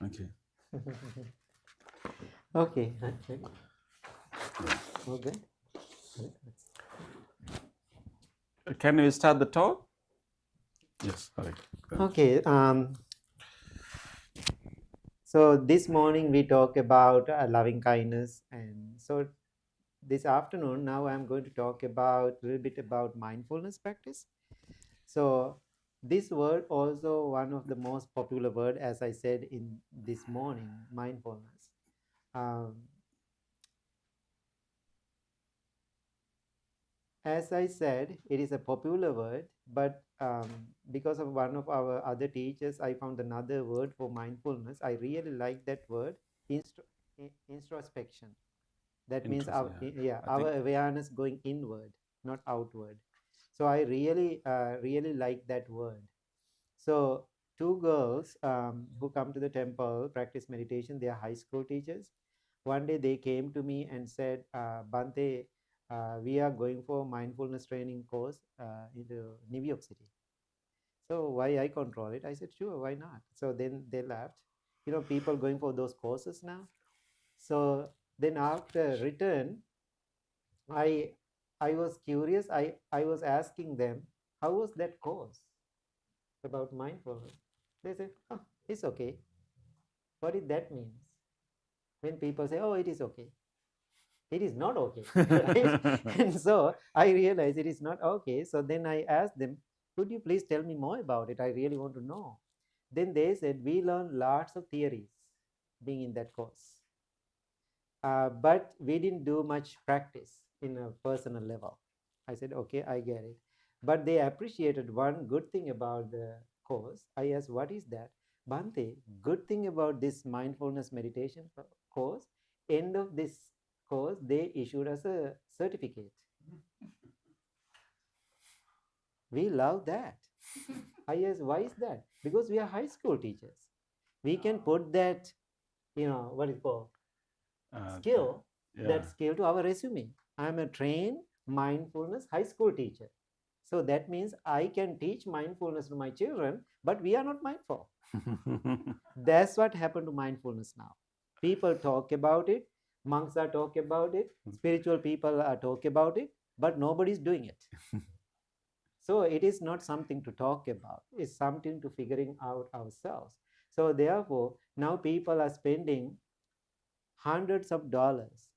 Okay. Okay. Okay. Can we start the talk? Yes. Correct. Okay. So this morning we talk about loving kindness, and so this afternoon now I'm going to talk about a little bit about mindfulness practice. So this word also one of the most popular word, as I said in this morning, mindfulness. Um, as I said, it is a popular word, but because of one of our other teachers, I found another word for mindfulness. I really like that word, introspection. That means Interesting. our, Yeah. yeah, I our think. awareness going inward, not outward. So I really like that word. So two girls who come to the temple practice meditation. They are high school teachers. One day they came to me and said, Bhante, we are going for mindfulness training course into New York City. So why I control it? I said, sure, why not? So then they laughed. You know, people going for those courses now. So then after return, I I was curious. I was asking them, how was that course about mindfulness? They said, oh, it's okay. What did that means? When people say, oh, it is okay, it is not okay, right? And so I realized it is not okay. So then I asked them, could you please tell me more about it? I really want to know. Then they said, we learned lots of theories being in that course, but we didn't do much practice in a personal level. I said, okay, I get it. But they appreciated one good thing about the course. I asked, what is that? Bhante, good thing about this mindfulness meditation course, end of this course, they issued us a certificate. We love that. I asked, why is that? Because we are high school teachers. We can put that, what is it called? Skill, Yeah. that skill to our resume. I'm a trained mindfulness high school teacher. So that means I can teach mindfulness to my children, but we are not mindful. That's what happened to mindfulness now. People talk about it, monks are talking about it, spiritual people are talking about it, but nobody's doing it. So it is not something to talk about, it's something to figuring out ourselves. So therefore, now people are spending hundreds of dollars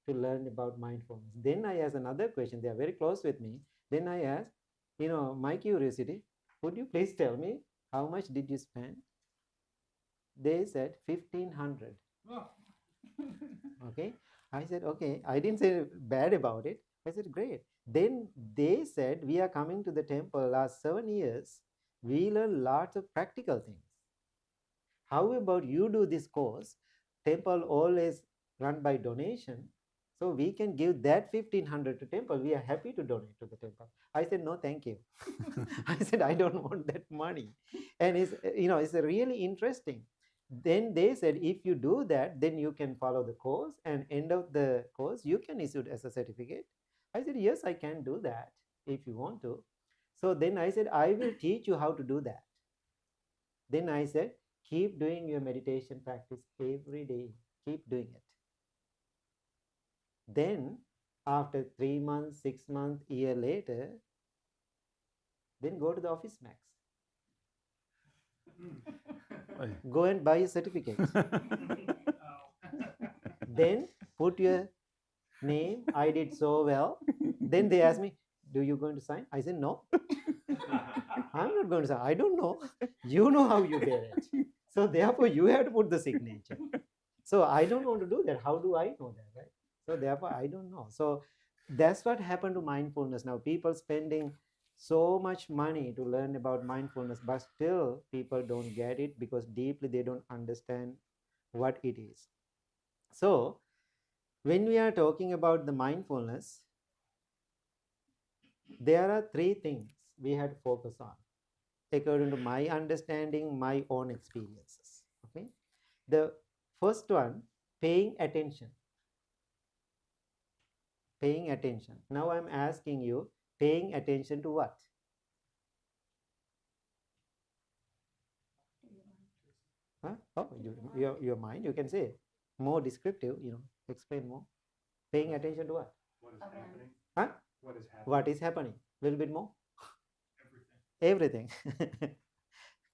to learn about mindfulness. Then I asked another question. They are very close with me. Then I asked, my curiosity, would you please tell me how much did you spend? They said 1,500. Okay. I said, okay. I didn't say bad about it. I said, great. Then they said, we are coming to the temple last 7 years. We learn lots of practical things. How about you do this course? Temple always run by donation. So we can give that 1,500 to temple. We are happy to donate to the temple. I said, no, thank you. I said, I don't want that money. And it's really interesting. Then they said, if you do that, then you can follow the course, and end of the course, you can issue it as a certificate. I said, yes, I can do that if you want to. So then I said, I will teach you how to do that. Then I said, keep doing your meditation practice every day. Keep doing it. Then, after 3 months, 6 months, year later, then go to the office max. Go and buy a certificate. Then put your name. I did so well. Then they asked me, do you going to sign? I said, no. I'm not going to sign. I don't know. You know how you get it. So therefore, you have to put the signature. So I don't want to do that. How do I know that, right? So therefore, I don't know. So that's what happened to mindfulness now. People spending so much money to learn about mindfulness, but still people don't get it because deeply they don't understand what it is. So when we are talking about the mindfulness, there are three things we have to focus on according to my understanding, my own experiences. Okay. The first one, paying attention. Paying attention. Now I'm asking you, paying attention to what? Huh? Oh, your mind, you can say more descriptive, explain more. Paying attention to what? What is happening? Huh? What is happening? What is happening? A little bit more? Everything.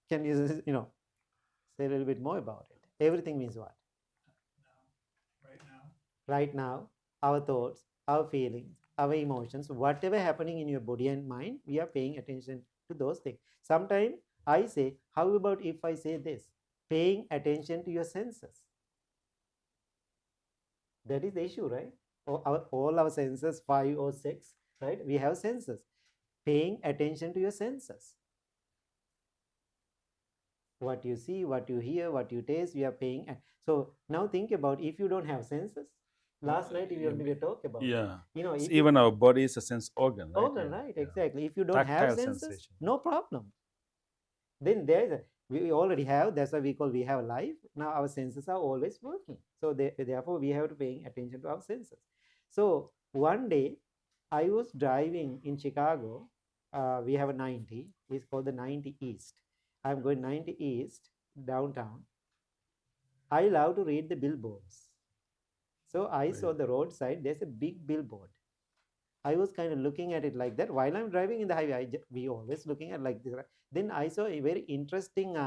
Can you, say a little bit more about it? Everything means what? Right now. Right now, our thoughts, our feelings, our emotions, whatever happening in your body and mind, we are paying attention to those things. Sometimes I say, how about if I say this? Paying attention to your senses. That is the issue, right? All our senses, 5 or 6, right? We have senses. Paying attention to your senses. What you see, what you hear, what you taste, we are paying. So now think about if you don't have senses. Last night we only talked about. Yeah. If Even our body is a sense organ, right? organ, Yeah, right? yeah. Exactly. If you don't have Tactile senses, sensation. no problem. Then we already have. That's why we have life. Now our senses are always working. So therefore we have to paying attention to our senses. So one day I was driving in Chicago. We have a 90. It's called the 90 East. I'm going 90 East downtown. I love to read the billboards. So I saw the roadside. There's a big billboard. I was kind of looking at it like that while I'm driving in the highway. We always looking at like this. Then I saw a very interesting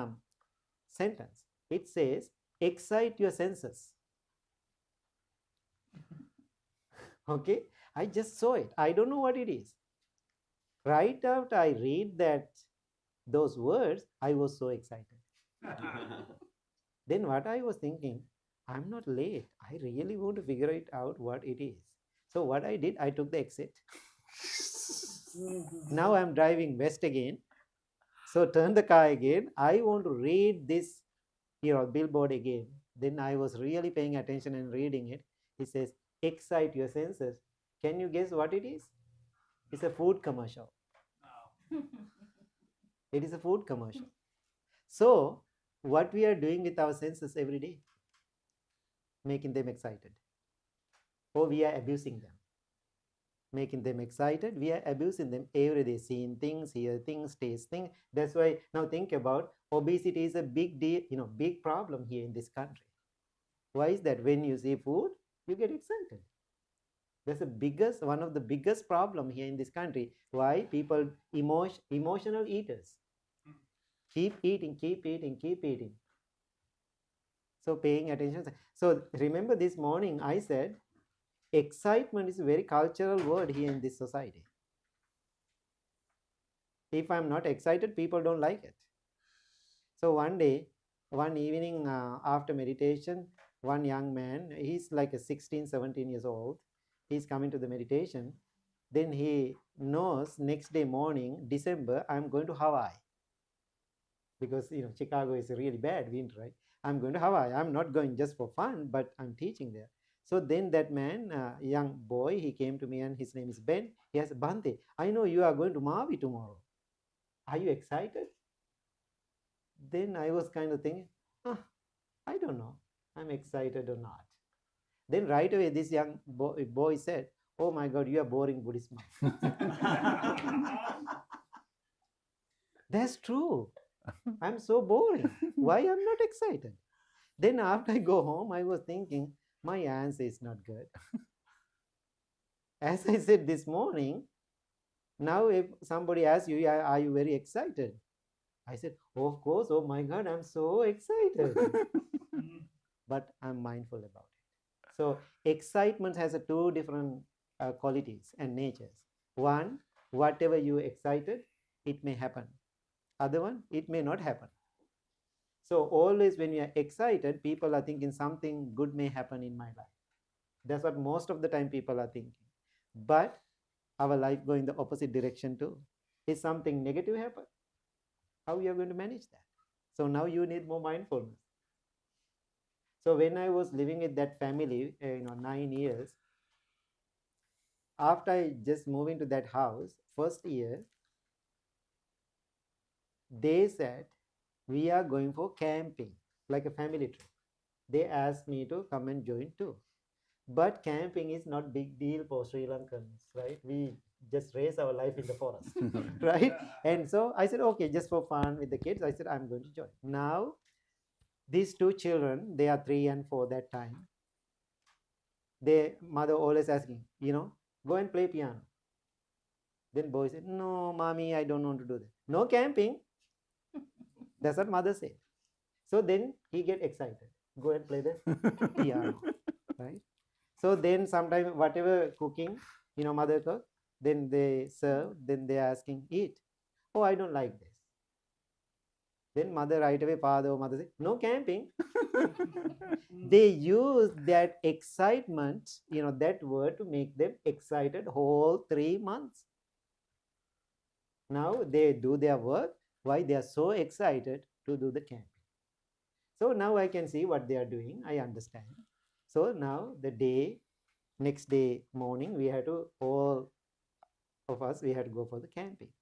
sentence. It says, "Excite your senses." Okay, I just saw it. I don't know what it is. Right after I read those words, I was so excited. Then what I was thinking, I'm not late. I really want to figure it out what it is. So what I did, I took the exit. Now I'm driving west again. So turn the car again. I want to read this, billboard again. Then I was really paying attention and reading it. It says, "Excite your senses." Can you guess what it is? It's a food commercial. It is a food commercial. So what we are doing with our senses every day? Making them excited. Or we are abusing them. Making them excited, we are abusing them every day, seeing things, hear things, taste things. That's why now think about obesity is a big deal, big problem here in this country. Why is that? When you see food, you get excited. That's one of the biggest problem here in this country. Why? People emotional eaters. Keep eating, keep eating, keep eating. So paying attention. So remember this morning I said, excitement is a very cultural word here in this society. If I'm not excited, people don't like it. So one evening after meditation, one young man, he's like a 16, 17 years old. He's coming to the meditation. Then he knows next day morning, December, I'm going to Hawaii. Because, Chicago is a really bad winter, right? I'm going to Hawaii. I'm not going just for fun, but I'm teaching there. So then that man, young boy, he came to me and his name is Ben. He has, "Bhante, I know you are going to Maui tomorrow. Are you excited?" Then I was kind of thinking, I don't know. I'm excited or not. Then right away, this young boy said, "Oh my God, you are boring Buddhist monk." That's true. I'm so boring. Why I'm not excited? Then after I go home, I was thinking, my answer is not good. As I said this morning, now if somebody asks you, "Are you very excited?" I said, "Of course, oh my God, I'm so excited." But I'm mindful about it. So excitement has two different qualities and natures. One, whatever you excited, it may happen. Other one, it may not happen. So always when you are excited, people are thinking something good may happen in my life. That's what most of the time people are thinking. But our life going the opposite direction too. Is something negative happen? How you are going to manage that? So now you need more mindfulness. So when I was living with that family, 9 years, after I just moved into that house, first year, they said, "We are going for camping, like a family trip." They asked me to come and join too. But camping is not big deal for Sri Lankans, right? We just raise our life in the forest, right? And so I said, okay, just for fun with the kids, I said, I'm going to join. Now, These two children, they are 3 and 4 that time. Their mother always asking, go and play piano. Then boy said, no, mommy, I don't want to do that. No camping. That's what mother said. So then he get excited. Go and play the piano, right? So then sometime whatever cooking, mother cook, then they serve, then they are asking, eat. Oh, I don't like this. Then mother right away, father or mother say, no camping. They use that excitement, that word to make them excited whole 3 months. Now they do their work. Why they are so excited to do the camping? So now I can see what they are doing. I understand. So now next day morning, all of us, we had to go for the camping.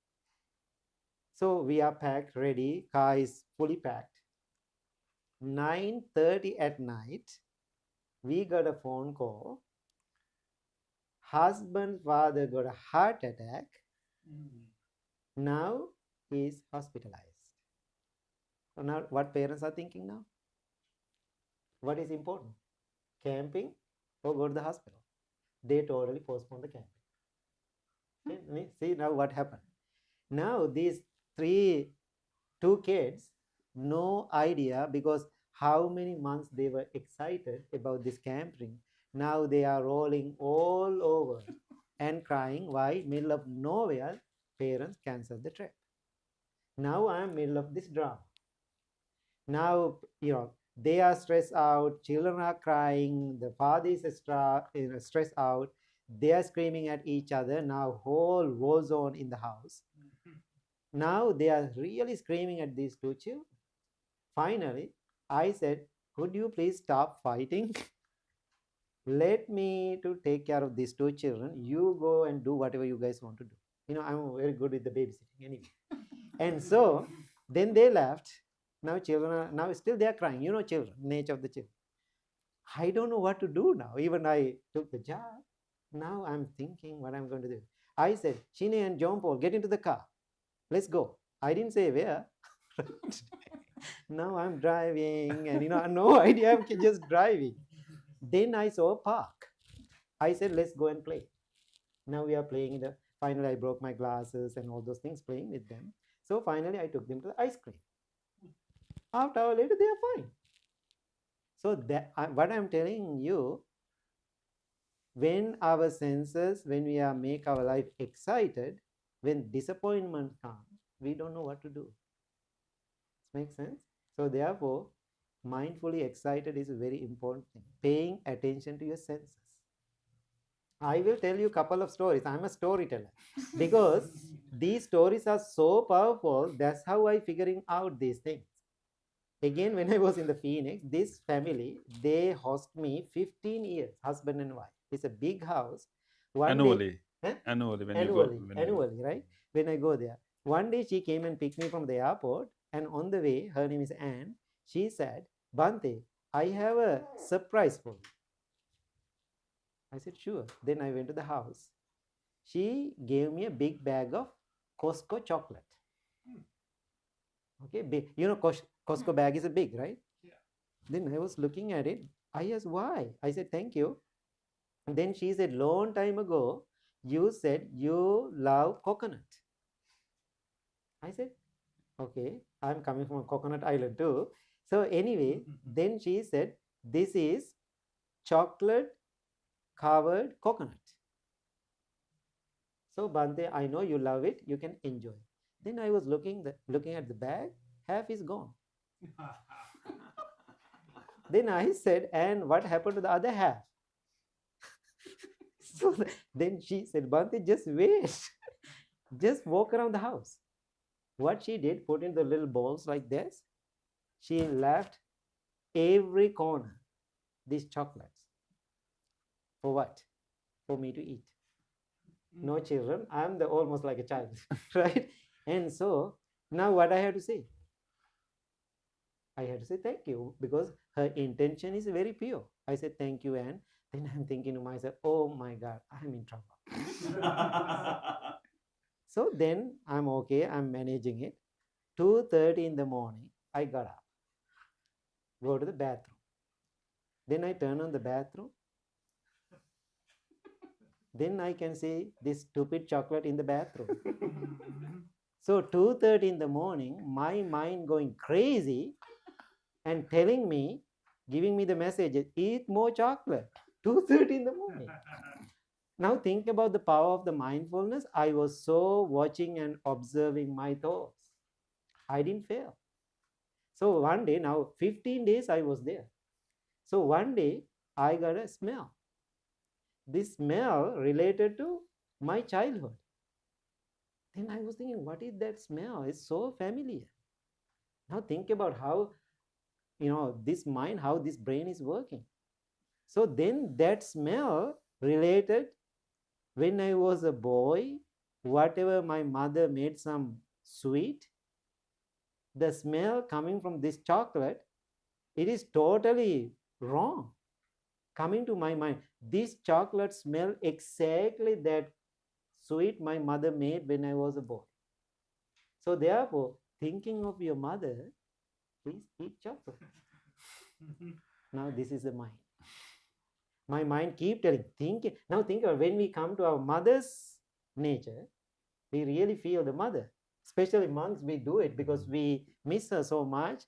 So we are packed, ready. Car is fully packed. 9:30 at night, we got a phone call. Husband's father got a heart attack. Now he is hospitalized. So now what parents are thinking now? What is important? Camping or go to the hospital? They totally postponed the camping. Okay, see now what happened. Now these two kids, no idea, because how many months they were excited about this camping. Now they are rolling all over and crying. Why? Middle of nowhere, parents cancel the trip. Now I am middle of this drama. Now they are stressed out. Children are crying. The father is stressed out. They are screaming at each other. Now whole war zone in the house. Now they are really screaming at these two children. Finally, I said, could you please stop fighting? Let me to take care of these two children. You go and do whatever you guys want to do. I'm very good with the babysitting anyway. And so then they left. Now children are, now still they are crying. Children, nature of the children. I don't know what to do now. Even I took the job. Now I'm thinking what I'm going to do. I said, Chine and John Paul, get into the car. Let's go. I didn't say where. Now I'm driving and no idea, I'm just driving. Then I saw a park. I said, let's go and play. Now we are playing finally I broke my glasses and all those things, playing with them. So finally I took them to the ice cream. Half hour later, they are fine. So what I'm telling you, when our senses, when we make our life excited, when disappointment comes, we don't know what to do. Makes sense? So therefore, mindfully excited is a very important thing. Paying attention to your senses. I will tell you a couple of stories. I'm a storyteller because these stories are so powerful. That's how I figuring out these things. Again, when I was in the Phoenix, this family, they host me 15 years, husband and wife. It's a big house. Annually. Huh? Annually, right? When I go there. One day she came and picked me from the airport, and on the way, her name is Anne, she said, Bhante, I have a surprise for you. I said, sure. Then I went to the house. She gave me a big bag of Costco chocolate. Okay, big. Costco bag is a big, right? Yeah. Then I was looking at it. I asked, why? I said, thank you. And then she said, long time ago, you said you love coconut. I said, okay, I'm coming from a coconut island too. So anyway, then she said, this is chocolate covered coconut. So Bhante, I know you love it. You can enjoy. Then I was looking at the bag. Half is gone. Then I said, and what happened to the other half? So then she said, Bhante, just wait. Just walk around the house. What she did, put in the little balls like this. She left every corner these chocolates. For what? For me to eat. No children. I'm almost like a child, right? And so now what I have to say? I had to say thank you because her intention is very pure. I said thank you, and then I'm thinking to myself, oh my God, I'm in trouble. So then I'm okay. I'm managing it. 2:30 in the morning, I got up. go to the bathroom. Then I turn on the bathroom. Then I can see this stupid chocolate in the bathroom. So 2:30 in the morning, my mind going crazy and telling me, giving me the message, eat more chocolate. 2:30 in the morning. Now think about the power of the mindfulness. I was so watching and observing my thoughts. I didn't fail. So one day, now 15 days I was there. So one day I got a smell. This smell related to my childhood. Then I was thinking, what is that smell? It's so familiar. Now think about how, this mind, how this brain is working. So then that smell related when I was a boy, whatever my mother made some sweet, the smell coming from this chocolate, it is totally wrong. Coming to my mind, this chocolate smell exactly that sweet my mother made when I was a boy. So therefore, thinking of your mother, please eat chocolate. Now this is the mind. My mind keep telling, thinking. Now think about when we come to our mother's nature, we really feel the mother. Especially monks, we do it because we miss her so much.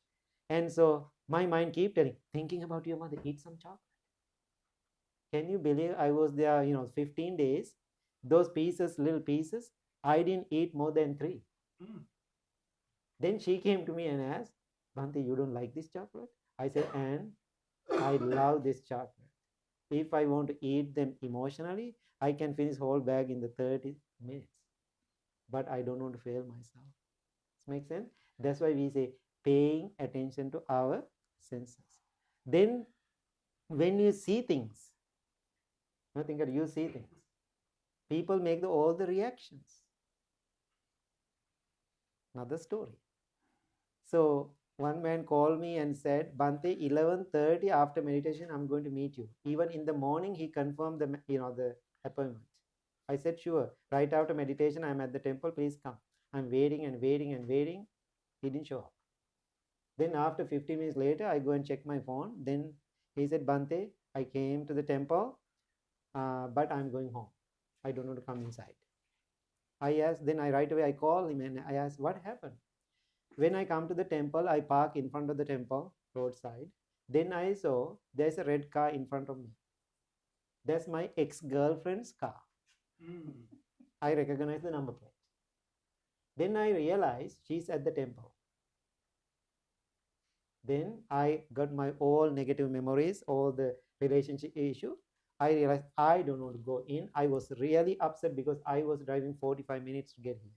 And so my mind keep telling, thinking about your mother, eat some chocolate. Can you believe I was there, 15 days, those pieces, little pieces, I didn't eat more than 3. Then she came to me and asked, Bhante, you don't like this chocolate? I said, and I love this chocolate. If I want to eat them emotionally, I can finish whole bag in the 30 minutes. But I don't want to fail myself. Does it make sense? That's why we say paying attention to our senses. Then when you see things, you see things. People make all the reactions. Another story. So one man called me and said, Bhante, 11:30 after meditation, I'm going to meet you. Even in the morning, he confirmed the appointment. I said, sure. Right after meditation, I'm at the temple. Please come. I'm waiting and waiting and waiting. He didn't show up. Then after 15 minutes later, I go and check my phone. Then he said, Bhante, I came to the temple, but I'm going home. I don't want to come inside. I asked, then I right away, I call him and I asked, what happened? When I come to the temple, I park in front of the temple, roadside. Then I saw there's a red car in front of me. That's my ex-girlfriend's car. I recognize the number plate. Then I realized she's at the temple. Then I got my all negative memories, all the relationship issue. I realized I don't want to go in. I was really upset because I was driving 45 minutes to get here.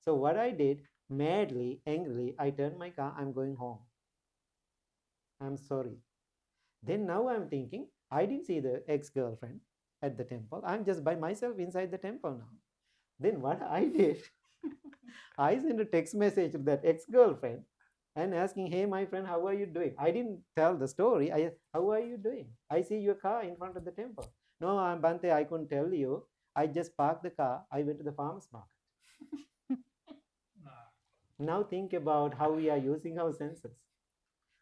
So what I did, madly, angrily, I turned my car, I'm going home. I'm sorry. Then now I'm thinking, I didn't see the ex-girlfriend at the temple. I'm just by myself inside the temple now. Then what I did, I sent a text message to that ex-girlfriend and asking, hey, my friend, how are you doing? I didn't tell the story. How are you doing? I see your car in front of the temple. No, I'm Bhante, I couldn't tell you. I just parked the car. I went to the farmer's market. Now think about how we are using our senses.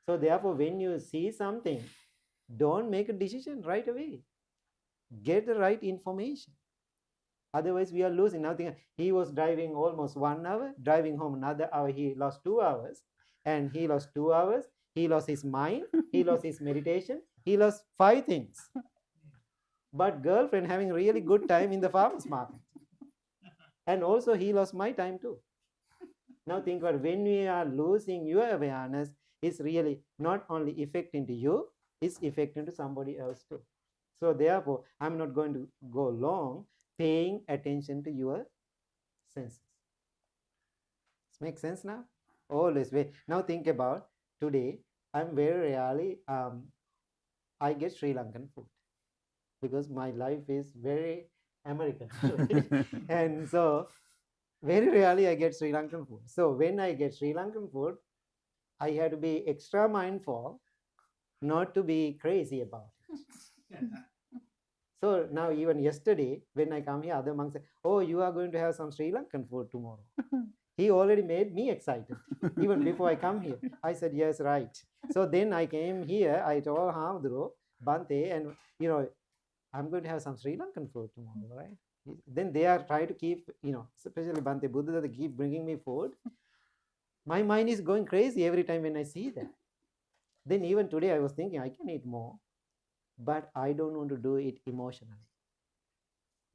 So therefore, when you see something, don't make a decision right away. Get the right information. Otherwise, we are losing. Now think, he was driving almost 1 hour, driving home another hour. He lost 2 hours. And he lost 2 hours. He lost his mind. He lost his meditation. He lost 5 things. But girlfriend having really good time in the farmer's market. And also he lost my time too. Now think about when we are losing your awareness, it's really not only affecting to you, it's affecting to somebody else too. So therefore, I'm not going to go long paying attention to your senses. This makes sense now? Always. Now think about today, I'm very rarely, I get Sri Lankan food because my life is very American. And so very rarely I get Sri Lankan food. So when I get Sri Lankan food, I have to be extra mindful not to be crazy about it. So now even yesterday, when I come here, other monks say, oh, you are going to have some Sri Lankan food tomorrow. He already made me excited even before I come here. I said, yes, right. So then I came here, I told Hamdro, Bhante, and I'm going to have some Sri Lankan food tomorrow, right? Then they are trying to keep, especially Bhante Buddha, they keep bringing me food. My mind is going crazy every time when I see that. Then even today I was thinking I can eat more, but I don't want to do it emotionally.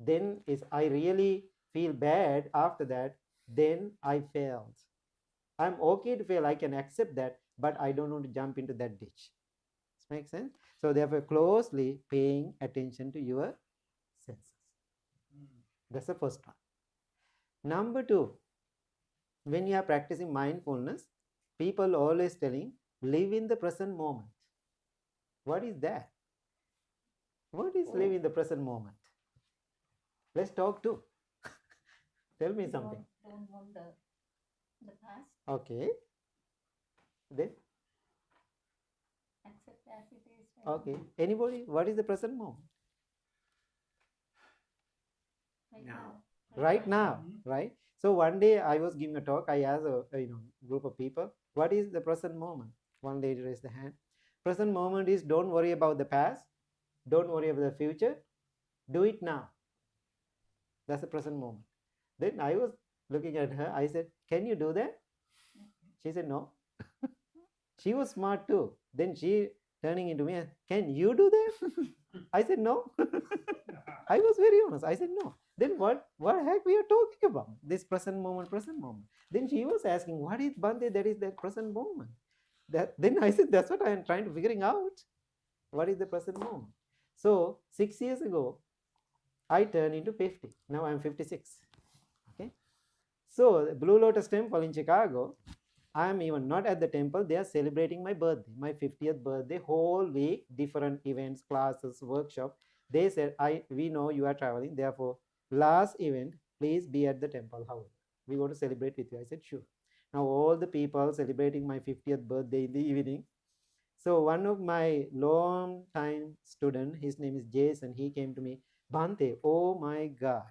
Then I really feel bad after that, then I failed. I'm okay to fail, I can accept that, but I don't want to jump into that ditch. Does it make sense? So therefore, closely paying attention to your senses. That's the first one. Number two, when you are practicing mindfulness, people always telling, live in the present moment. What is that? What is live in the present moment? Let's talk too. Tell me something. Don't want the past. Okay. Then? Accept as it is. Right Okay. Anybody? What is the present moment? Right Now. now. Right now, right? So one day I was giving a talk. I asked a group of people, what is the present moment? One lady raised the hand. Present moment is don't worry about the past. Don't worry about the future. Do it now. That's the present moment. Then I was looking at her. I said, can you do that? She said, no. She was smart too. Then she turning into me, can you do that? I said, no. I was very honest. I said, no. Then what heck we are talking about? This present moment, present moment. Then she was asking, what is Bhante? That is that present moment. Then I said, that's what I am trying to figuring out. What is the present moment? So 6 years ago, I turned into 50. Now I'm 56. Okay. So the Blue Lotus Temple in Chicago, I am even not at the temple. They are celebrating my birthday, my 50th birthday, whole week, different events, classes, workshop. They said, we know you are traveling. Therefore, last event, please be at the temple. However, we want to celebrate with you. I said, sure. Now all the people celebrating my 50th birthday in the evening. So one of my long time student, his name is Jason, he came to me, Bhante, oh my God,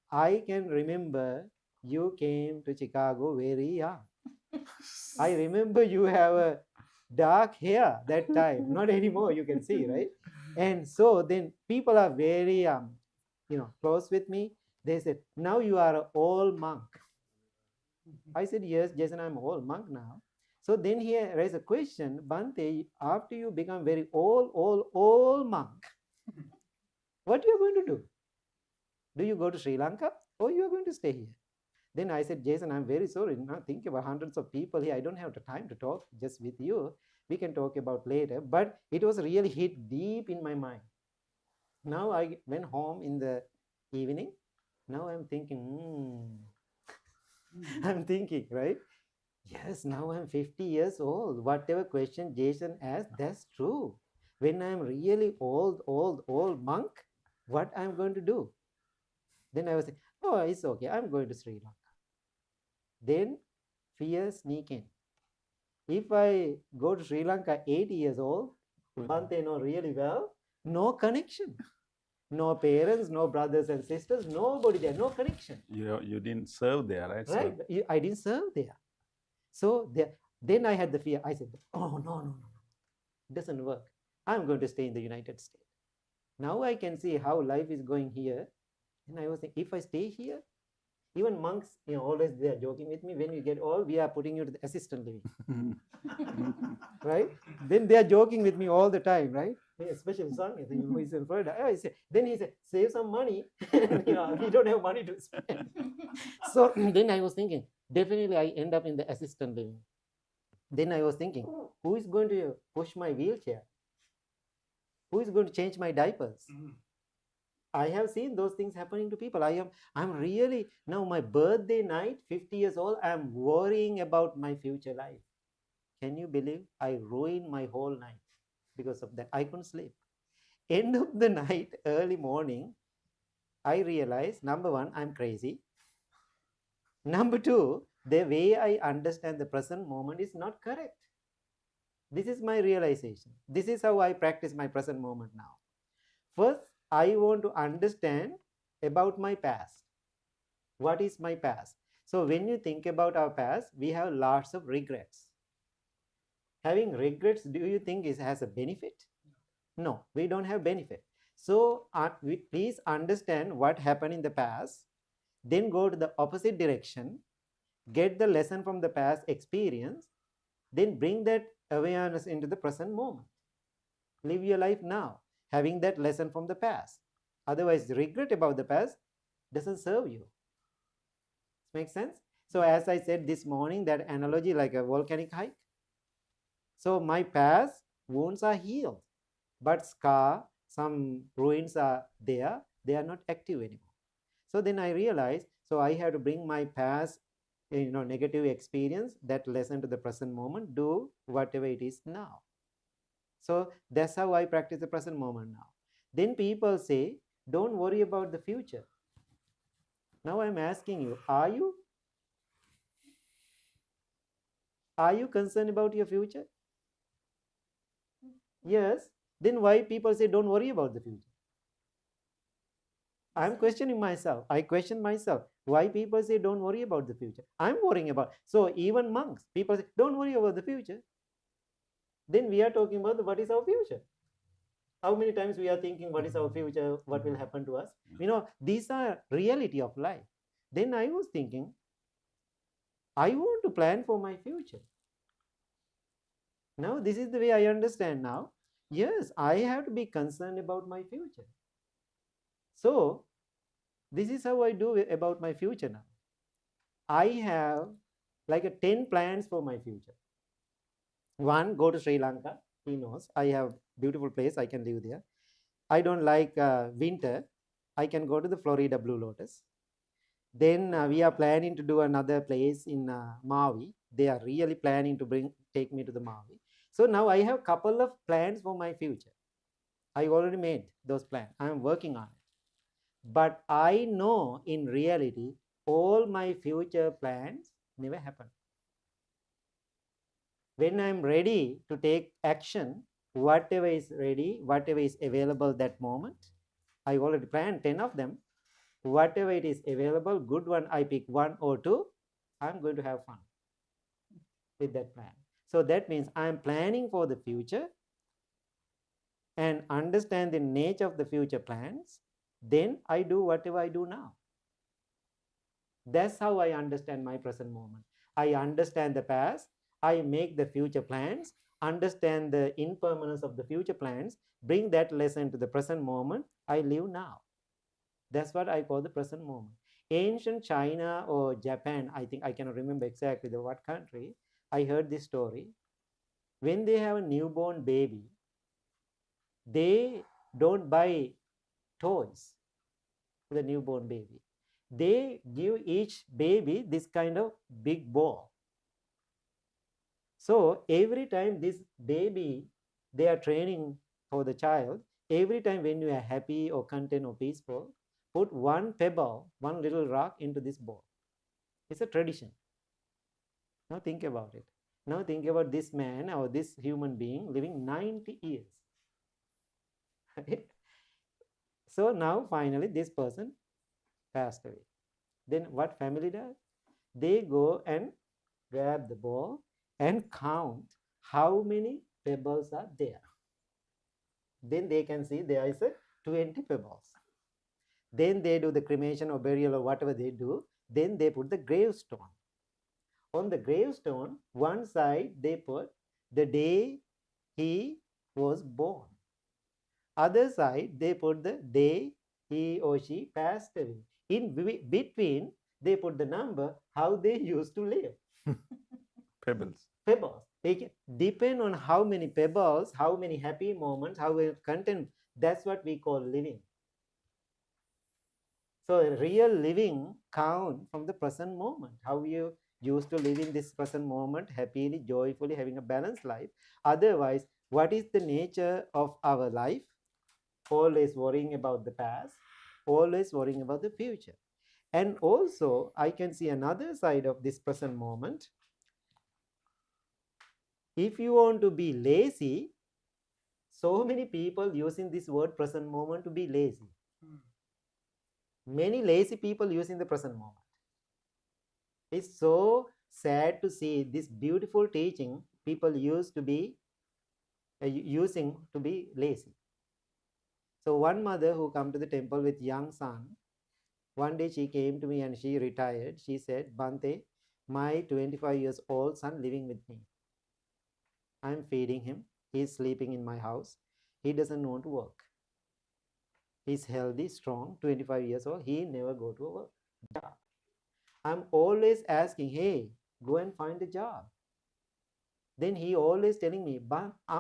I can remember you came to Chicago very young. I remember you have a dark hair that time, not anymore, you can see, right? And so then people are very, close with me. They said, now you are an old monk. I said, yes, Jason, I'm an old monk now. So then he raised a question, Bhante, after you become very old monk, what you are going to do? Do you go to Sri Lanka or you are going to stay here? Then I said, Jason, I'm very sorry. Now think about hundreds of people here. I don't have the time to talk just with you. We can talk about later. But it was really hit deep in my mind. Now I went home in the evening. Now I'm thinking, I'm thinking, right? Yes, now I'm 50 years old. Whatever question Jason asked, that's true. When I'm really old monk, what I'm going to do? Then I was saying, oh, it's okay. I'm going to Sri Lanka. Then fear sneak in. If I go to Sri Lanka 80 years old, Bhante know really well, no connection. No parents, no brothers and sisters, nobody there, no connection. You didn't serve there, right? Right? So, I didn't serve there. So then I had the fear. I said, oh, no. It doesn't work. I'm going to stay in the United States. Now I can see how life is going here. And I was thinking, if I stay here, even monks, always they are joking with me. When you get old, we are putting you to the assistant living. Right? Then they are joking with me all the time, right? Especially son, who is in Florida. Then he said, save some money. We don't have money to spend. So then I was thinking, definitely I end up in the assistant living. Then I was thinking, who is going to push my wheelchair? Who is going to change my diapers? I have seen those things happening to people. I'm really, now my birthday night, 50 years old, I'm worrying about my future life. Can you believe I ruined my whole night because of that? I couldn't sleep. End of the night, early morning, I realized, number one, I'm crazy. Number two, the way I understand the present moment is not correct. This is my realization. This is how I practice my present moment now. First, I want to understand about my past. What is my past? So when you think about our past, we have lots of regrets. Having regrets, do you think has a benefit? No, we don't have benefit. So please understand what happened in the past, then go to the opposite direction, get the lesson from the past experience, then bring that awareness into the present moment. Live your life now, having that lesson from the past. Otherwise, the regret about the past doesn't serve you. Make sense? So as I said this morning, that analogy like a volcanic hike. So my past wounds are healed, but scar, some ruins are there, they are not active anymore. So then I realized, so I have to bring my past, negative experience, that lesson to the present moment, do whatever it is now. So that's how I practice the present moment now. Then people say, don't worry about the future. Now I'm asking you, are you concerned about your future? Yes. Then why people say don't worry about the future? I'm questioning myself. I question myself. Why people say don't worry about the future? I'm worrying about. So even monks, people say don't worry about the future. Then we are talking about what is our future. How many times we are thinking what is our future, what will happen to us? These are reality of life. Then I was thinking, I want to plan for my future. Now this is the way I understand now. Yes, I have to be concerned about my future. So this is how I do it about my future now. I have like 10 plans for my future. One, go to Sri Lanka. He knows I have beautiful place. I can live there. I don't like winter. I can go to the Florida Blue Lotus. Then we are planning to do another place in Maui. They are really planning to take me to the Maui. So now I have a couple of plans for my future. I already made those plans. I am working on it. But I know in reality, all my future plans never happen. When I'm ready to take action, whatever is ready, whatever is available that moment, I already planned 10 of them. Whatever it is available, good one, I pick 1 or 2, I'm going to have fun with that plan. So that means I'm planning for the future and understand the nature of the future plans. Then I do whatever I do now. That's how I understand my present moment. I understand the past. I make the future plans, understand the impermanence of the future plans, bring that lesson to the present moment. I live now. That's what I call the present moment. Ancient China or Japan, I think I cannot remember exactly what country, I heard this story. When they have a newborn baby, they don't buy toys for the newborn baby. They give each baby this kind of big ball. So every time this baby, they are training for the child, every time when you are happy or content or peaceful, put one pebble, one little rock into this ball. It's a tradition. Now think about it. Now think about this man or this human being living 90 years. So now finally this person passed away. Then what family does? They go and grab the ball and count how many pebbles are there. Then they can see there is 20 pebbles. Then they do the cremation or burial or whatever they do. Then they put the gravestone. On the gravestone, one side they put the day he was born. Other side they put the day he or she passed away. In between, they put the number how they used to live. Pebbles. Pebbles. They can depend on how many pebbles, how many happy moments, how many content. That's what we call living. So real living count from the present moment. How you used to live in this present moment, happily, joyfully, having a balanced life. Otherwise, what is the nature of our life? Always worrying about the past, always worrying about the future. And also, I can see another side of this present moment. If you want to be lazy, so many people using this word present moment to be lazy. Many lazy people using the present moment. It's so sad to see this beautiful teaching people used to be using to be lazy. So one mother who come to the temple with young son, one day she came to me and she retired. She said, Bhante, my 25 years old son living with me. I'm feeding him. He's sleeping in my house. He doesn't want to work. He's healthy, strong, 25 years old. He never go to a work job. I'm always asking, hey, go and find a job. Then he always telling me,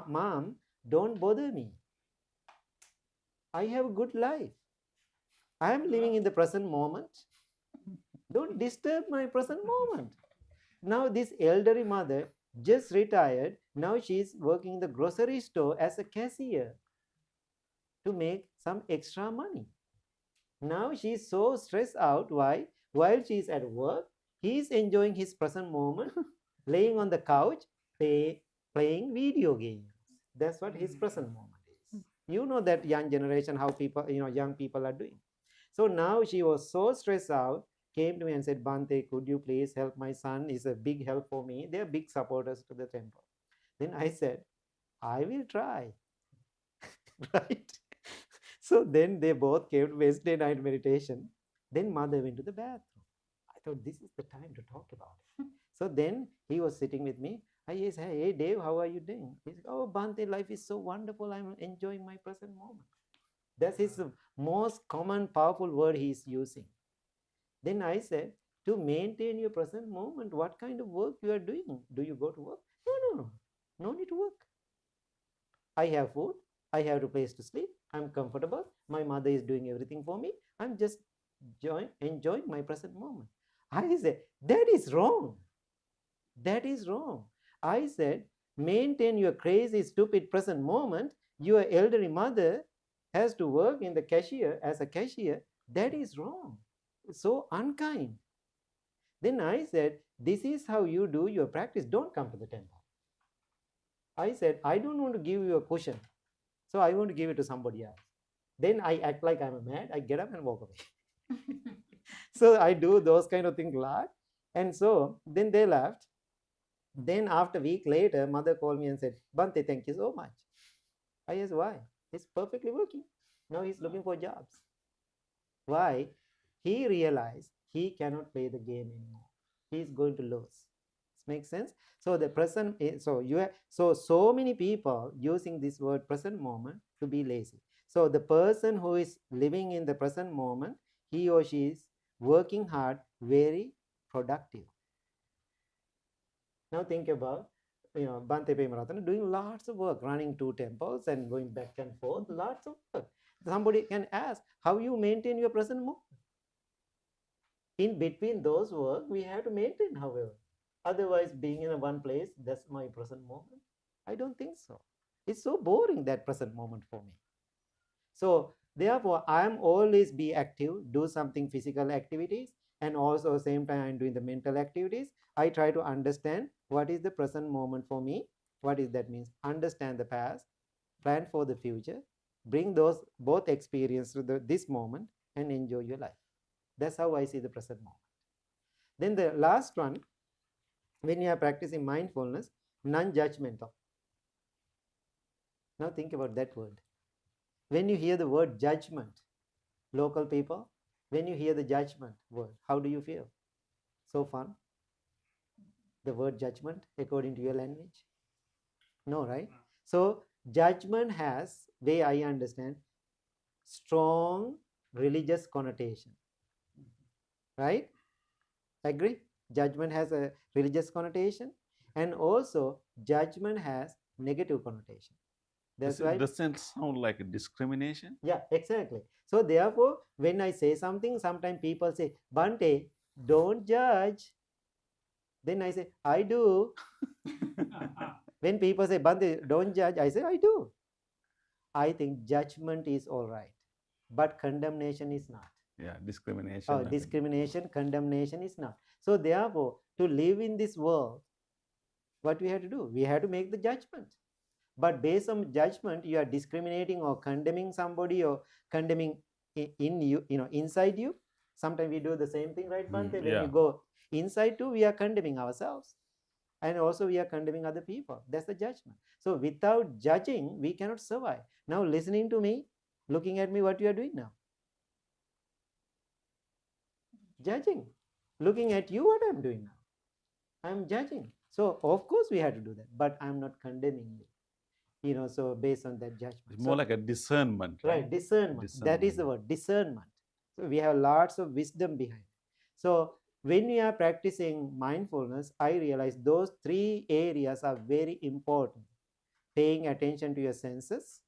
Mom, don't bother me. I have a good life. I am living in the present moment. Don't disturb my present moment. Now this elderly mother just retired. Now she's working in the grocery store as a cashier to make some extra money. Now she's so stressed out. Why? While she's at work, he's enjoying his present moment, laying on the couch, playing video games. That's what his present moment is. You know that young generation, how people, young people are doing. So now she was so stressed out, came to me and said, Bhante, could you please help my son? It's a big help for me. They're big supporters to the temple. Then I said, I will try. Right? So then they both came to Wednesday night meditation. Then mother went to the bathroom. I thought this is the time to talk about it. So then he was sitting with me. I said, hey Dave, how are you doing? He said, oh Bhante, life is so wonderful. I'm enjoying my present moment. That's his most common powerful word he is using. Then I said, to maintain your present moment, what kind of work you are doing? Do you go to work? No need to work. I have food. I have a place to sleep. I'm comfortable. My mother is doing everything for me. I'm just enjoying my present moment. I said, that is wrong. That is wrong. I said, maintain your crazy, stupid present moment. Your elderly mother has to work in the cashier as a cashier. That is wrong. So unkind. Then I said, this is how you do your practice. Don't come to the temple. I said, I don't want to give you a cushion. So I want to give it to somebody else. Then I act like I'm mad. I get up and walk away. So I do those kind of things a lot. And so then they left. Then after a week later, mother called me and said, Bhante, thank you so much. I asked, why? It's perfectly working. Now he's looking for jobs. Why? He realized he cannot play the game anymore. He's going to lose. Makes sense? So the present, so many people using this word present moment to be lazy. So the person who is living in the present moment, he or she is working hard, very productive. Now think about, Bhante Pemaratana doing lots of work, running 2 temples and going back and forth, lots of work. Somebody can ask, how you maintain your present moment? In between those work, we have to maintain, however. Otherwise, being in one place, that's my present moment. I don't think so. It's so boring, that present moment for me. So therefore, I'm always be active, do something physical activities, and also at the same time I'm doing the mental activities. I try to understand what is the present moment for me. What is that means? Understand the past, plan for the future, bring those both experience to this moment and enjoy your life. That's how I see the present moment. Then the last one, when you are practicing mindfulness, non-judgmental. Now think about that word. When you hear the word judgment, local people, when you hear the judgment word, how do you feel? So fun? The word judgment according to your language? No, right? So judgment has, way I understand, strong religious connotation. Right? Agree? Judgment has a religious connotation, and also judgment has negative connotation. That's why. Doesn't sound like a discrimination? Yeah, exactly. So therefore, when I say something, sometimes people say, Bhante, don't judge. Then I say, I do. When people say, Bhante, don't judge, I say, I do. I think judgment is all right, but condemnation is not. Yeah, discrimination. Discrimination, condemnation is not. So therefore, to live in this world, what we have to do? We have to make the judgment. But based on judgment, you are discriminating or condemning somebody or condemning in you, inside you. Sometimes we do the same thing, right, Bhante? When yeah. we go inside too, we are condemning ourselves. And also we are condemning other people. That's the judgment. So without judging, we cannot survive. Now listening to me, looking at me, what you are doing now? Judging. Looking at you, what I'm doing now? I'm judging. So of course we have to do that, but I'm not condemning you. So based on that judgment. It's more like a discernment, right? Right, discernment. That is the word, discernment. So we have lots of wisdom behind it. So when we are practicing mindfulness, I realize those 3 areas are very important. Paying attention to your senses,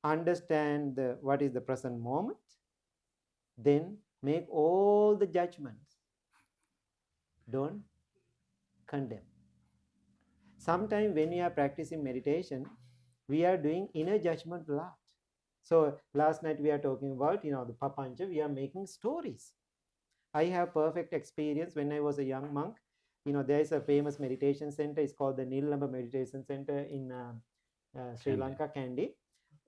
understand what is the present moment, then make all the judgments. Don't condemn. Sometimes when we are practicing meditation, we are doing inner judgment a lot. So last night we are talking about, the papancha, we are making stories. I have perfect experience when I was a young monk. There is a famous meditation center. It's called the Nilamba Meditation Center in Sri Kandy. Lanka, Kandy.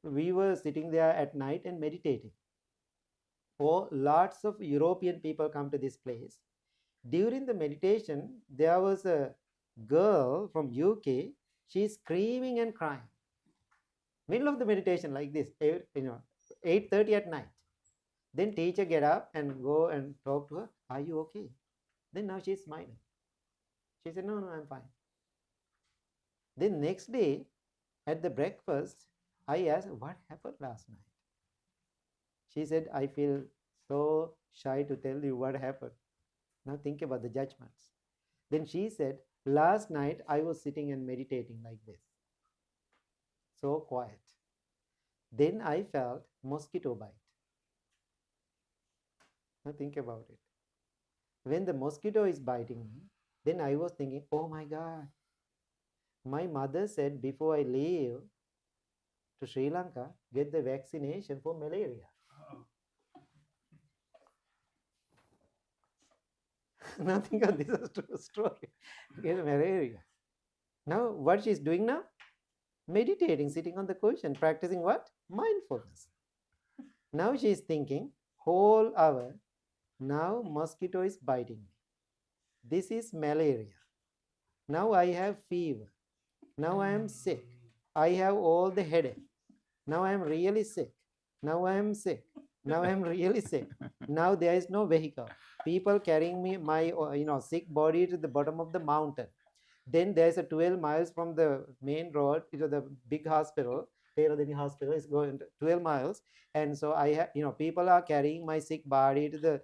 We were sitting there at night and meditating. Lots of European people come to this place. During the meditation, there was a girl from UK. She's screaming and crying. Middle of the meditation like this, 8:30 at night. Then teacher get up and go and talk to her. Are you okay? Then now she's smiling. She said, no, I'm fine. Then next day at the breakfast, I asked, what happened last night? She said, I feel so shy to tell you what happened. Now think about the judgments. Then she said, last night I was sitting and meditating like this. So quiet. Then I felt mosquito bite. Now think about it. When the mosquito is biting me, then I was thinking, oh my God. My mother said before I leave to Sri Lanka, get the vaccination for malaria. Now think of this is a true story. Get malaria. Now what she's doing now? Meditating, sitting on the cushion, practicing what? Mindfulness. Now she is thinking, whole hour, now mosquito is biting me. This is malaria. Now I have fever. Now I am sick. I have all the headache. Now I am really sick. Now I am sick. Now I am really sick. Now there is no vehicle. People carrying me, my sick body to the bottom of the mountain. Then there's a 12 miles from the main road to the big hospital. Peradeni hospital is going 12 miles. And so I have, people are carrying my sick body to the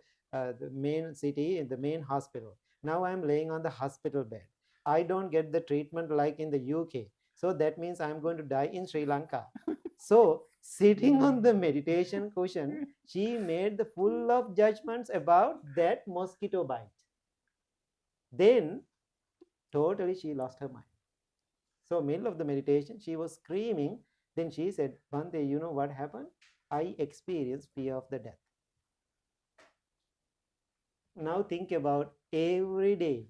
main city, in the main hospital. Now I'm laying on the hospital bed. I don't get the treatment like in the UK. So that means I'm going to die in Sri Lanka. So sitting on the meditation cushion, she made the full of judgments about that mosquito bite. Then totally she lost her mind. So middle of the meditation, she was screaming. Then she said, Bhante, you know what happened? I experienced fear of the death. Now think about every day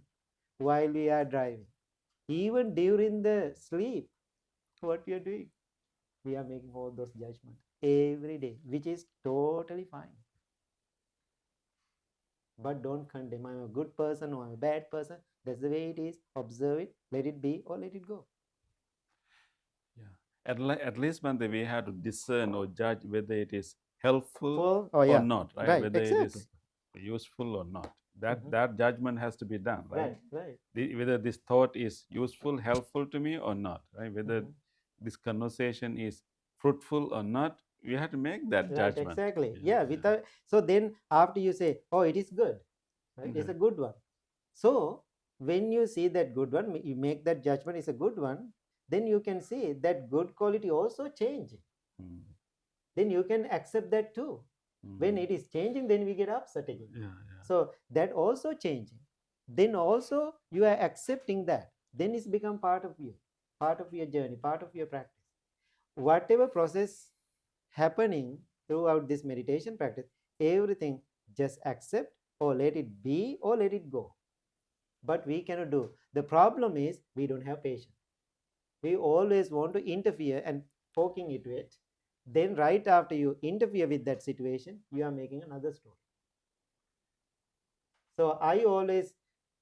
while we are driving, even during the sleep, what we are doing? We are making all those judgments every day, which is totally fine. But don't condemn, I'm a good person or I'm a bad person. That's the way it is. Observe it, let it be or let it go. Yeah. At least, Bhante, we have to discern or judge whether it is helpful Full, or not, right? Right, Whether exactly. it is useful or not. That judgment has to be done, right? Right. Whether this thought is useful, helpful to me or not, right? Whether this conversation is fruitful or not, we have to make that Right, judgment. exactly. Yeah, without, so then after you say, oh, it is good, right? It's a good one. So when you see that good one, you make that judgment is a good one, then you can see that good quality also changing. Then you can accept that too. When it is changing, then we get upset again. So that also changing. Then also you are accepting that. Then it's become part of you, part of your journey, part of your practice. Whatever process happening throughout this meditation practice, everything just accept or let it be or let it go. But we cannot do. The problem is we don't have patience. We always want to interfere and poking into it. Then right after you interfere with that situation, you are making another story. So I always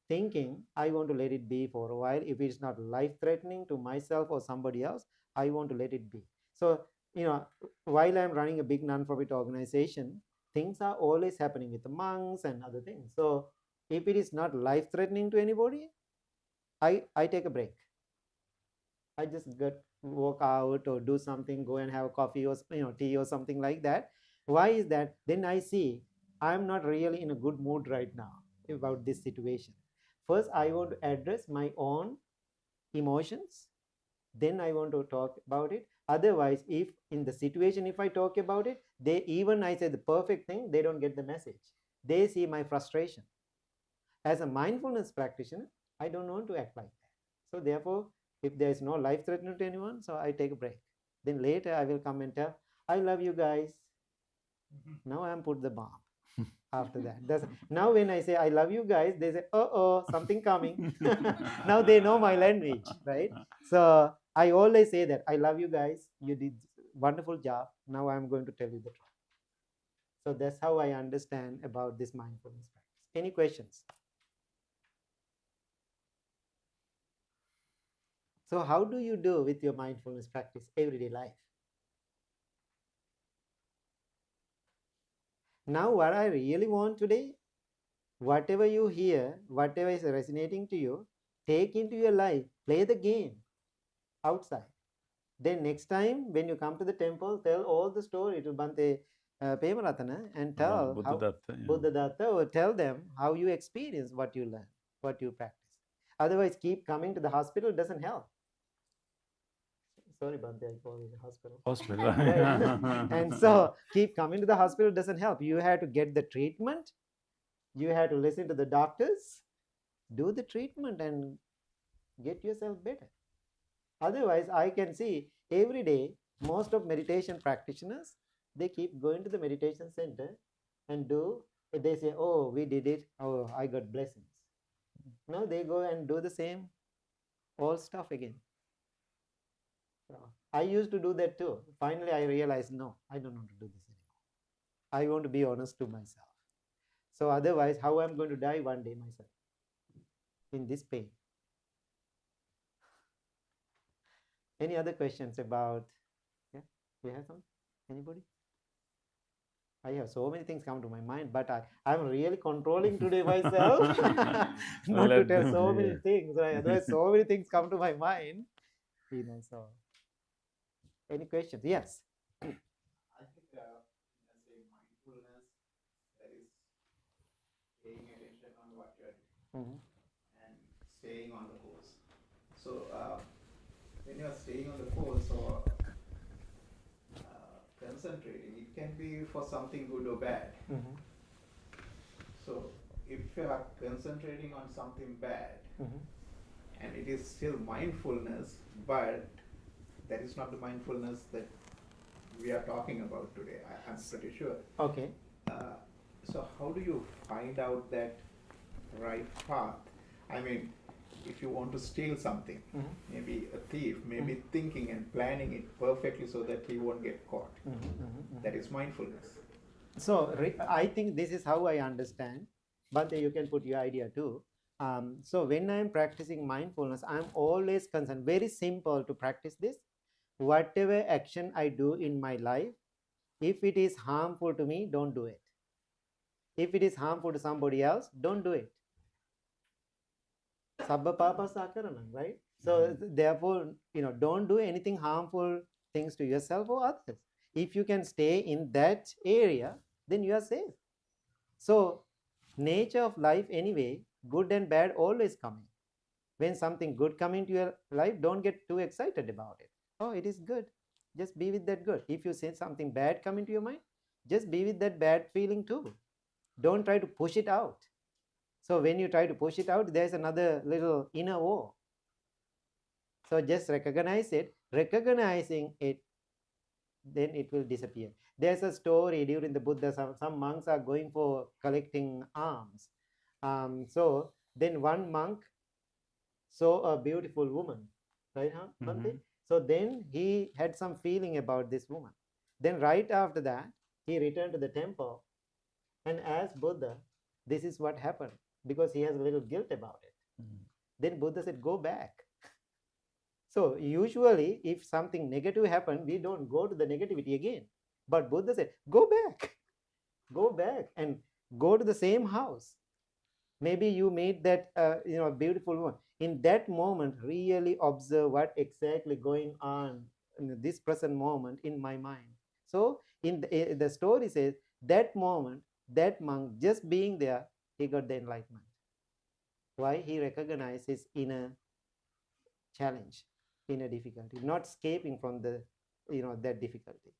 thinking I want to let it be for a while. If it's not life threatening to myself or somebody else, I want to let it be. So, while I'm running a big non-profit organization, things are always happening with the monks and other things. So if it is not life threatening to anybody, I take a break. I just walk out or do something, go and have a coffee or tea or something like that. Why is that? Then I see I'm not really in a good mood right now about this situation. First, I want to address my own emotions. Then I want to talk about it. Otherwise, if in the situation, if I talk about it, I say the perfect thing, they don't get the message. They see my frustration. As a mindfulness practitioner, I don't want to act like that. So therefore, if there is no life threatening to anyone, so I take a break. Then later I will come and tell, I love you guys. Now I am put the bomb. After that, now when I say I love you guys, they say, oh, something coming. Now they know my language, right? So I always say that I love you guys. You did wonderful job. Now I'm going to tell you the truth. So that's how I understand about this mindfulness practice. Any questions? So how do you do with your mindfulness practice everyday life? Now what I really want today, whatever you hear, whatever is resonating to you, take into your life, play the game outside. Then next time when you come to the temple, tell all the story to Bhante Pemaratana and tell Buddhadatta, or tell them how you experience what you learn, what you practice. Otherwise, keep coming to the hospital doesn't help. Sorry, Bhante, I call it a hospital. Right. And so keep coming to the hospital doesn't help. You have to get the treatment. You have to listen to the doctors, do the treatment and get yourself better. Otherwise, I can see every day, most of meditation practitioners, they keep going to the meditation center and they say, oh, we did it. Oh, I got blessings. Now they go and do the same old stuff again. I used to do that too. Finally, I realized, no, I don't want to do this anymore. I want to be honest to myself. So otherwise, how I'm going to die one day myself in this pain? Any other questions about? Yeah, you have some? Anybody? I have so many things come to my mind, but I'm really controlling today myself not to tell so many things. Right? Otherwise, so many things come to my mind. So any questions? Yes. I think as a mindfulness, that is paying attention on what you are doing and staying on the course. So when you are staying on the course or concentrating, it can be for something good or bad. So if you are concentrating on something bad and it is still mindfulness, but that is not the mindfulness that we are talking about today, I'm pretty sure. Okay. So how do you find out that right path? I mean, if you want to steal something, maybe a thief, maybe thinking and planning it perfectly so that he won't get caught. That is mindfulness. So I think this is how I understand. Bhante, you can put your idea too. So when I'm practicing mindfulness, I'm always concerned, very simple to practice this. Whatever action I do in my life, if it is harmful to me, don't do it. If it is harmful to somebody else, don't do it. Sabba papa sakaranam, right? So therefore, don't do anything harmful things to yourself or others. If you can stay in that area, then you are safe. So nature of life anyway, good and bad always coming. When something good coming to your life, don't get too excited about it. Oh, it is good. Just be with that good. If you say something bad come into your mind, just be with that bad feeling too. Don't try to push it out. So when you try to push it out, there's another little inner war. So just recognize it. Recognizing it, then it will disappear. There's a story during the Buddha, some monks are going for collecting alms. So then one monk saw a beautiful woman, right? So then he had some feeling about this woman. Then right after that, he returned to the temple and asked Buddha, this is what happened, because he has a little guilt about it. Then Buddha said, go back. So usually if something negative happened, we don't go to the negativity again. But Buddha said, go back. Go back and go to the same house. Maybe you meet that beautiful woman. In that moment, really observe what exactly going on in this present moment in my mind. So in the story says, that moment, that monk just being there, he got the enlightenment. Why? He recognized his inner challenge, inner difficulty, not escaping from the that difficulty.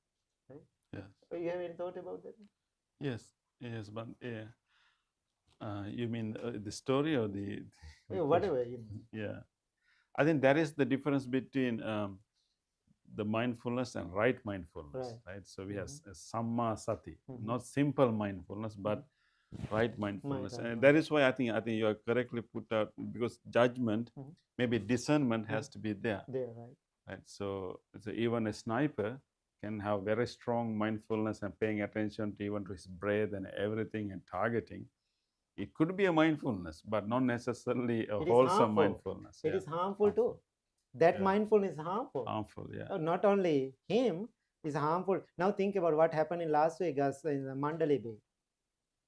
Right? Yes. You have any thought about that? Yes. Yes. But you mean the story or the Whatever. Yeah. I think that is the difference between the mindfulness and right mindfulness, right? So we have samma sati, not simple mindfulness, but right mindfulness. And that is why I think you are correctly put out, because judgment, maybe discernment has to be there. There, right. Right. So even a sniper can have very strong mindfulness and paying attention to even to his breath and everything and targeting. It could be a mindfulness, but not necessarily a wholesome mindfulness. It is harmful too. That mindfulness is harmful. Harmful, yeah. Not only him is harmful. Now think about what happened in Las Vegas in the Mandalay Bay,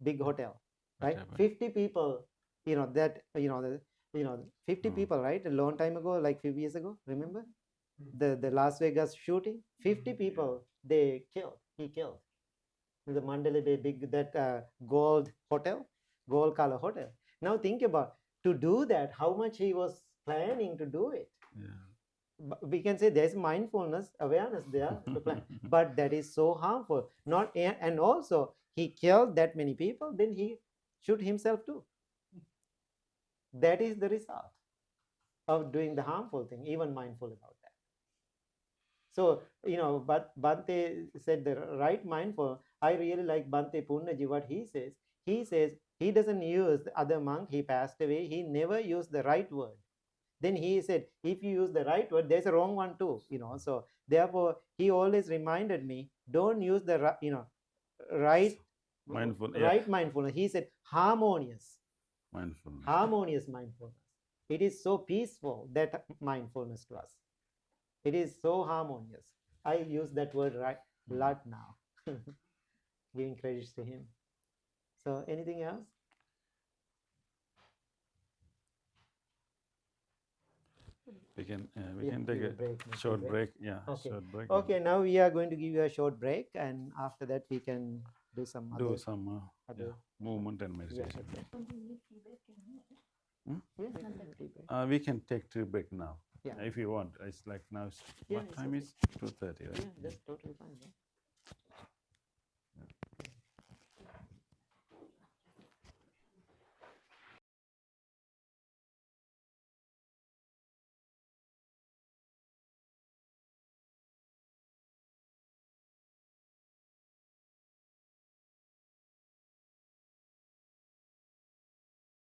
big hotel, right? 50 people, 50 people, right? A long time ago, like few years ago, remember? The Las Vegas shooting, 50 people he killed. In the Mandalay Bay, big gold color hotel. Now think about, to do that, how much he was planning to do it. Yeah. We can say there's mindfulness, awareness there to plan, but that is so harmful. And also he killed that many people, then he shoot himself too. That is the result of doing the harmful thing, even mindful about that. So, but Bhante said the right mindful. I really like Bhante Punnaji, what he says. He says he doesn't use the other monk, he passed away, he never used the right word. Then he said, if you use the right word, there's a wrong one too, So therefore, he always reminded me, don't use the right mindfulness. He said harmonious mindfulness. Harmonious mindfulness. It is so peaceful, that mindfulness to us. It is so harmonious. I use that word a lot now, giving credits to him. So anything else? We can take a short break. Yeah. Okay. Short break. Okay. Now we are going to give you a short break, and after that we can do some other movement and meditation. Yeah. We can take tea break now. Yeah. If you want. It's like now. What time is 2:30, right? Yeah, that's totally fine. Yeah.